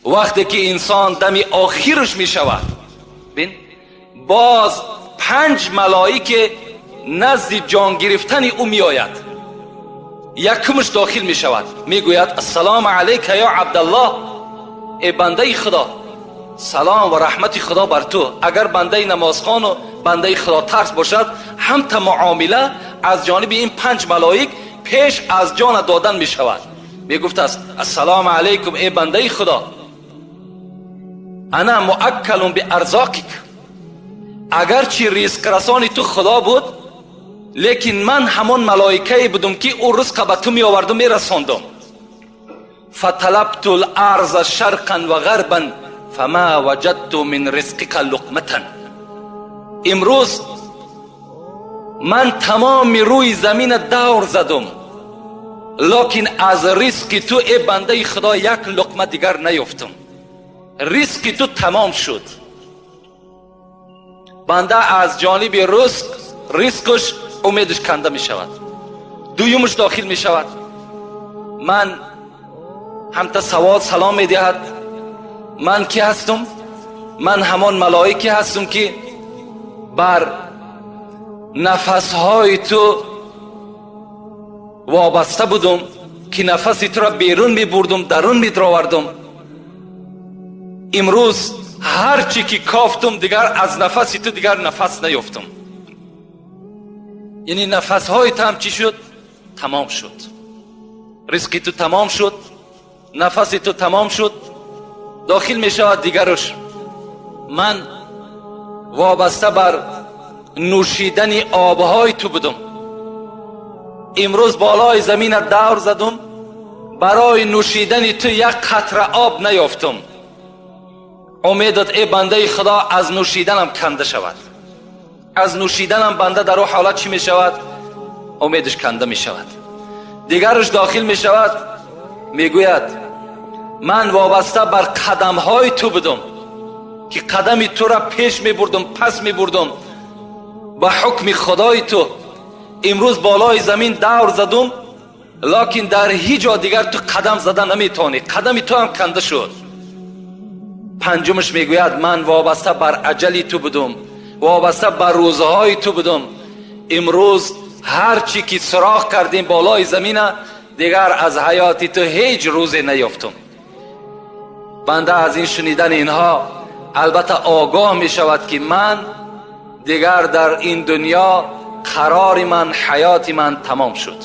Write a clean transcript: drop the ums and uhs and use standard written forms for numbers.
وقتی که انسان دم آخرش می شود، بین باز 5 ملائکه نزد جان گرفتن او می آید. یکمش داخل می شود، می گوید السلام علیک یا عبدالله، ای بنده خدا، سلام و رحمت خدا بر تو. اگر بنده نمازخوان و بنده خدا ترس باشد، همت معامله از جانب این 5 ملائک پیش از جان دادن می شود. می گفت السلام علیکم ای بنده خدا، انا مؤکل به ارزاقک. اگرچه رزق رسانی تو خدا بود، لیکن من همون ملائکه بودم که او رزق به تو می آوردم می رساندم. فطلبت الارض شرقا و غربا فما وجدت من رزقک لقمتا. امروز من تمام روی زمین دور زدم، لیکن از رزق تو ای بنده خدا یک لقمه دیگر نیافتم. رزق تو تمام شد. بنده از جانب رزقش امیدش کنده می شود. دویمش داخل می شود. من همتا سوال سلام می دهد. من کی هستم؟ من همان ملائکه هستم که بر نفسهای تو وابسته بودم، که نفسی تو را بیرون می بردم، درون می دراوردم. امروز هرچی که کافتم دیگر از نفسی تو دیگر نفس نیافتم. یعنی نفسهای تو هم چی شد؟ تمام شد. رزق تو تمام شد، نفس تو تمام شد. داخل می شود دیگرش، من وابسته بر نوشیدن آبهای تو بودم. امروز بالای زمین دور زدم، برای نوشیدن تو یک قطره آب نیافتم. امیدت ای بنده خدا از نوشیدنم کنده شود. از نوشیدنم بنده در او حالت چی می شود؟ امیدش کنده می شود. دیگرش داخل می شود، می گوید من وابسته بر قدم های تو بودم، که قدم تو را پیش می بردم پس می بردم به حکم خدای تو. امروز بالای زمین دور زدم، لیکن در هیچ جا دیگر تو قدم زدن نمی توانی. قدم تو هم کنده شد. پنجمش می گوید من وابسته بر اجل تو بودم، وابسته بر روزهای تو بودم. امروز هرچی که سراغ کردیم بالای زمین دیگر از حیات تو هیچ روزی نیافتم. بنده از این شنیدن اینها البته آگاه می شود که من دیگر در این دنیا قرار من، حیات من تمام شد.